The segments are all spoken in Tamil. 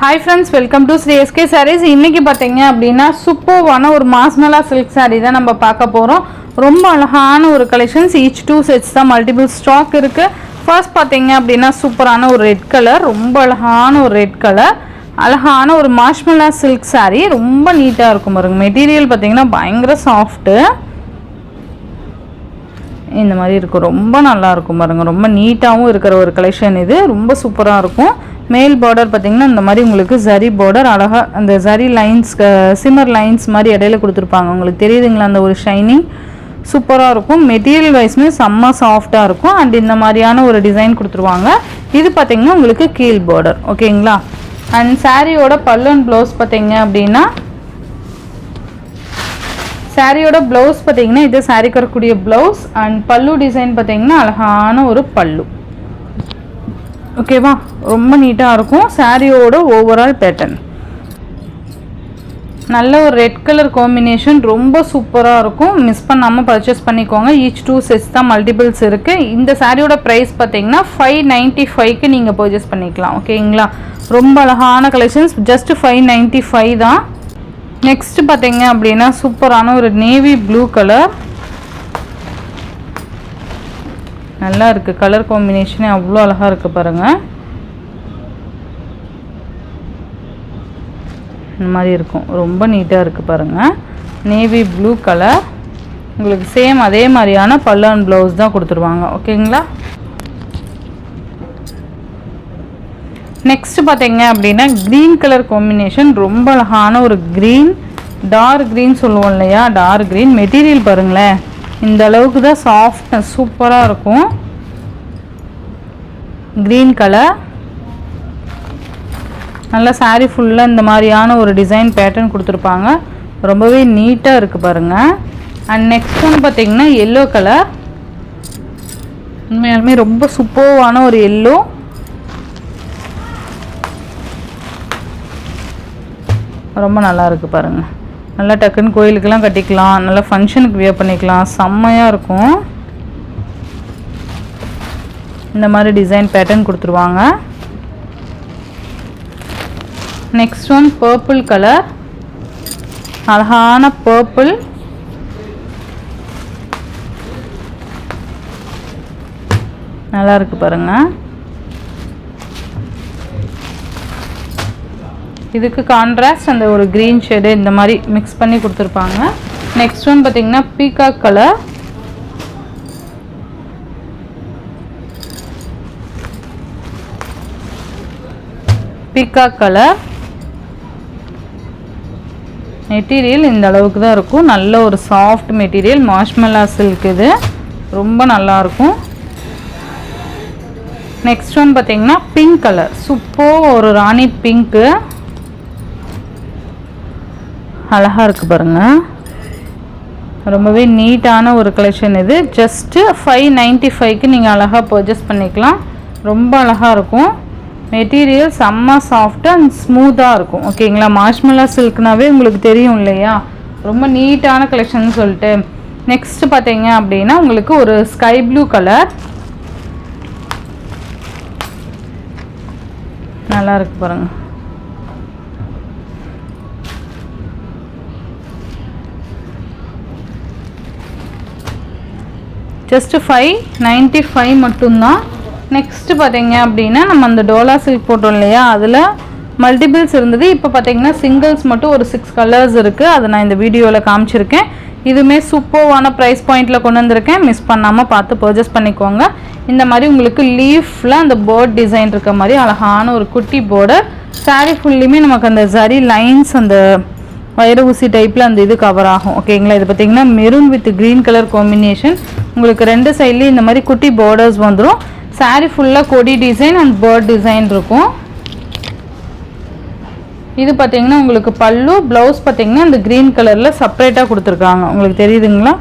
Hi friends, welcome to Sri SK Sarees. இன்னைக்கு பாத்தீங்க அப்படினா சூப்பரான ஒரு மாஸ்மலா silk saree தான் நம்ம பார்க்க போறோம். ரொம்ப அழகான ஒரு collections, each two sets தான் multiple stock இருக்கு. First பாத்தீங்க அப்படினா சூப்பரான ஒரு red color, ரொம்ப அழகான ஒரு red color. அழகான ஒரு மாஸ்மலா silk saree, ரொம்ப நீட்டா இருக்கும் பாருங்க. மெட்டீரியல் பாத்தீங்கன்னா பயங்கர சாஃப்ட். இந்த மாதிரி இருக்கும், ரொம்ப நல்லா இருக்கும் பாருங்க. ரொம்ப நீட்டாவும் இருக்கிற ஒரு கலெக்ஷன் இது, ரொம்ப சூப்பரா இருக்கும். மேல் பார்டர் பார்த்தீங்கன்னா இந்த மாதிரி உங்களுக்கு ஜரி பார்டர், அழகாக அந்த ஜரி லைன்ஸ் சிம்மர் லைன்ஸ் மாதிரி இடையில கொடுத்துருப்பாங்க. உங்களுக்கு தெரியுதுங்களா அந்த ஒரு ஷைனிங் சூப்பராக இருக்கும். மெட்டீரியல் வைஸ்மே செம்ம சாஃப்டாக இருக்கும். அண்ட் இந்த மாதிரியான ஒரு டிசைன் கொடுத்துருவாங்க. இது பார்த்தீங்கன்னா உங்களுக்கு கீழ் பார்டர், ஓகேங்களா. அண்ட் சாரியோட பல்லு அண்ட் ப்ளவுஸ் பார்த்தீங்க அப்படின்னா, சாரியோட ப்ளவுஸ் பார்த்தீங்கன்னா இது சாரிக்கு வரக்கூடிய ப்ளவுஸ். அண்ட் பல்லு டிசைன் பார்த்தீங்கன்னா அழகான ஒரு பல்லு, ஓகேவா. ரொம்ப நீட்டாக இருக்கும். சாரியோட ஓவரால் பேட்டர்ன் நல்ல ஒரு ரெட் கலர் காம்பினேஷன், ரொம்ப சூப்பராக இருக்கும். மிஸ் பண்ணாமல் பர்ச்சேஸ் பண்ணிக்கோங்க. ஈச் டூ செட்ஸ் தான் மல்டிபிள்ஸ் இருக்குது. இந்த சாரியோட ப்ரைஸ் பார்த்தீங்கன்னா 595க்கு நீங்கள் பர்ச்சேஸ் பண்ணிக்கலாம், ஓகேங்களா. ரொம்ப அழகான கலெக்ஷன்ஸ், ஜஸ்ட் 595 தான். நெக்ஸ்ட் பார்த்தீங்க அப்படின்னா சூப்பரான ஒரு நேவி ப்ளூ கலர், நல்லா இருக்குது. கலர் காம்பினேஷனே அவ்வளோ அழகாக இருக்குது பாருங்கள். இந்த மாதிரி இருக்கும், ரொம்ப நீட்டாக இருக்குது பாருங்கள். நேவி ப்ளூ கலர், உங்களுக்கு சேம் அதே மாதிரியான பல்லு அண்ட் ப்ளவுஸ் தான் கொடுத்துருவாங்க, ஓகேங்களா. நெக்ஸ்ட் பார்த்தீங்க அப்படின்னா க்ரீன் கலர் காம்பினேஷன், ரொம்ப அழகான ஒரு க்ரீன், டார்க் க்ரீன் சொல்லுவோம் இல்லையா, டார்க் க்ரீன். மெட்டீரியல் பாருங்களேன், இந்த அளவுக்கு தான் சாஃப்ட்னஸ் சூப்பராக இருக்கும். க்ரீன் கலர், நல்லா சாரீ ஃபுல்லாக இந்த மாதிரியான ஒரு டிசைன் பேட்டர்ன் கொடுத்துருப்பாங்க. ரொம்பவே நீட்டாக இருக்குது பாருங்கள். அண்ட் நெக்ஸ்ட் ஒன்று பார்த்தீங்கன்னா எல்லோ கலர், உண்மையாலுமே ரொம்ப சூப்பரான ஒரு எல்லோ. ரொம்ப நல்லா இருக்குது பாருங்கள். நல்லா டக்குன்னு கோயிலுக்கெல்லாம் கட்டிக்கலாம், நல்லா ஃபங்க்ஷனுக்கு வியர் பண்ணிக்கலாம், செம்மையாக இருக்கும். இந்த மாதிரி டிசைன் பேட்டர்ன் கொடுத்துருவாங்க. நெக்ஸ்ட் ஒன் பர்பிள் கலர், அழகான பர்பிள், நல்லா இருக்குது பாருங்கள். இதுக்கு கான்ட்ராஸ்ட் அந்த ஒரு க்ரீன் ஷேடு இந்த மாதிரி மிக்ஸ் பண்ணி கொடுத்துருப்பாங்க. நெக்ஸ்ட் ஒன் பார்த்தீங்கன்னா peacock colour, peacock colour. Material இந்த அளவுக்கு தான் இருக்கும், நல்ல ஒரு சாஃப்ட் மெட்டீரியல், மாஷ்மெல்லா சில்க். இது ரொம்ப நல்லாயிருக்கும். நெக்ஸ்ட் ஒன் பார்த்தீங்கன்னா பிங்க் கலர், சூப்பர் ஒரு ராணி பிங்க்கு, அழகாக இருக்குது பாருங்கள். ரொம்பவே நீட்டான ஒரு கலெக்ஷன் இது. ஜஸ்ட்டு 595க்கு நீங்கள் அழகாக பர்ச்சேஸ் பண்ணிக்கலாம். ரொம்ப அழகாக இருக்கும். மெட்டீரியல் செம்ம சாஃப்ட்டு அண்ட் ஸ்மூத்தாக இருக்கும், ஓகேங்களா. மாஷ்மெல்லா சில்க்னாவே உங்களுக்கு தெரியும் இல்லையா, ரொம்ப நீட்டான கலெக்ஷன் சொல்லிட்டு. நெக்ஸ்ட்டு பார்த்தீங்க அப்படின்னா உங்களுக்கு ஒரு ஸ்கை ப்ளூ கலர், நல்லா இருக்குது பாருங்கள். ஜஸ்ட்டு 595 மட்டும்தான். நெக்ஸ்ட்டு பார்த்தீங்க அப்படின்னா நம்ம அந்த டோலா சில்க் போட்டோம் இல்லையா, அதில் மல்டிபிள்ஸ் இருந்தது. இப்போ பார்த்தீங்கன்னா சிங்கிள்ஸ் மட்டும் ஒரு 6 கலர்ஸ் இருக்குது. அதை நான் இந்த வீடியோவில் காமிச்சிருக்கேன். இதுவுமே சூப்பர்வான ப்ரைஸ் பாயிண்டில் கொண்டு வந்திருக்கேன். மிஸ் பண்ணாமல் பார்த்து பர்ச்சேஸ் பண்ணிக்கோங்க. இந்த மாதிரி உங்களுக்கு லீஃபில் அந்த பேர்ட் டிசைன் இருக்க மாதிரி அழகான ஒரு குட்டி பார்டர். சாரீ ஃபுல்லுமே நமக்கு அந்த ஜரி லைன்ஸ், அந்த வைர ஊசி டைப்பில் அந்த இது கவர் ஆகும், ஓகேங்களா. இது பார்த்தீங்கன்னா maroon with green colour combination. உங்களுக்கு ரெண்டு சைட்லேயும் இந்த மாதிரி குட்டி பார்டர்ஸ் வந்துடும். சாரீ ஃபுல்லாக கொடி டிசைன் அண்ட் பேர்ட் டிசைன் இருக்கும். இது பார்த்தீங்கன்னா உங்களுக்கு பல்லு, ப்ளவுஸ் பார்த்தீங்கன்னா இந்த க்ரீன் கலரில் செப்பரேட்டாக கொடுத்துருக்காங்க. உங்களுக்கு தெரியுதுங்களா,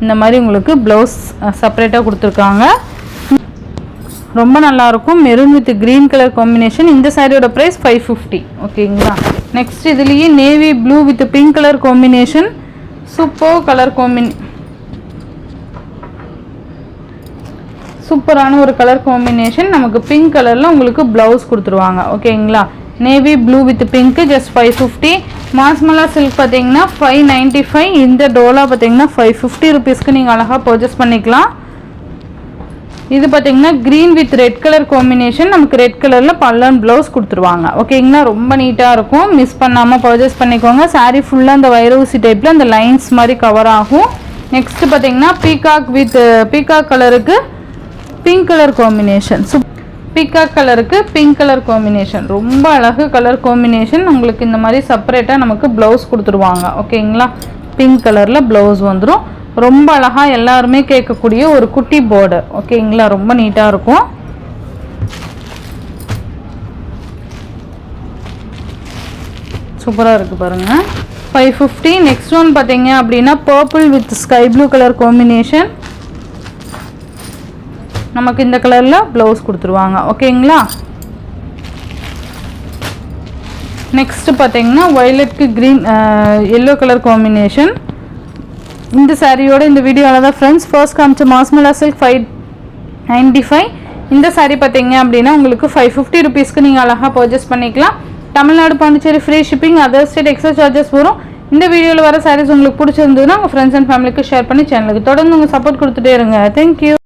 இந்த மாதிரி உங்களுக்கு ப்ளவுஸ் செப்பரேட்டாக கொடுத்துருக்காங்க. ரொம்ப நல்லாயிருக்கும். Maroon with green colour combination. இந்த சாரியோட ப்ரைஸ் 550, ஓகேங்களா. நெக்ஸ்ட் இதுலேயே navy blue with pink colour combination, super colour சூப்பரான ஒரு கலர் காம்பினேஷன். நமக்கு பிங்க் கலரில் உங்களுக்கு ப்ளவுஸ் கொடுத்துருவாங்க, ஓகேங்களா. Navy blue with pink just 550. மாஸ்மலா சில்க் பார்த்தீங்கன்னா 595. இந்த டோலா பார்த்தீங்கன்னா 550 ருபீஸ்க்கு நீங்கள் அழகாக பர்ச்சேஸ் பண்ணிக்கலாம். இது பார்த்தீங்கன்னா green with red colour combination, நமக்கு ரெட் கலரில் பல்லன் ப்ளவுஸ் கொடுத்துருவாங்க. ஓகேங்களா, ரொம்ப நீட்டாக இருக்கும். மிஸ் பண்ணாமல் பர்ச்சேஸ் பண்ணிக்கோங்க. சாரீ ஃபுல்லாக அந்த வைரூசி டைப்பில் அந்த லைன்ஸ் மாதிரி கவர் ஆகும். நெக்ஸ்ட்டு பார்த்தீங்கன்னா பீகாக் வித் பீகாக் கலருக்கு பிங்க் கலர் காம்பினேஷன். பீகாக் கலருக்கு பிங்க் கலர் காம்பினேஷன் ரொம்ப அழகு கலர் காம்பினேஷன். உங்களுக்கு இந்த மாதிரி செப்பரேட்டாக நமக்கு ப்ளவுஸ் கொடுத்துருவாங்க. ஓகேங்களா, பிங்க் கலரில் ப்ளவுஸ் வந்துடும். ரொம்ப அழகாக எல்லாருமே கேட்கக்கூடிய ஒரு குட்டி பார்டர். ஓகேங்களா, ரொம்ப நீட்டாக இருக்கும். சூப்பராக இருக்குது பாருங்கள். 550. நெக்ஸ்ட் ஒன் பார்த்தீங்க அப்படின்னா purple with sky blue colour combination. நமக்கு இந்த கலரில் ப்ளவுஸ் கொடுத்துருவாங்க. ஓகேங்களா, நெக்ஸ்ட் பார்த்தீங்கன்னா வயலட்க்கு க்ரீன் எல்லோ கலர் காம்பினேஷன். இந்த சாரியோட இந்த வீடியோவில் தான் ஃப்ரெண்ட்ஸ் ஃபர்ஸ்ட் காமிச்ச மாஸ்மலா சில்க் 595. இந்த சாரீ பார்த்தீங்க அப்படின்னா உங்களுக்கு 550 ருபீஸ்க்கு நீங்கள் அழகாக பர்ச்சேஸ் பண்ணிக்கலாம். Tamil Nadu Pondicherry free shipping, other state extra charges வரும். இந்த வீடியோவில் வர சாரீஸ் உங்களுக்கு பிடிச்சிருந்ததுன்னா உங்கள் ஃப்ரெண்ட்ஸ் அண்ட் ஃபேமிலிக்கு ஷேர் பண்ணி சேனலுக்கு தொடர்ந்து உங்கள் சப்போர்ட் கொடுத்துட்டே இருங்க. தேங்க்யூ.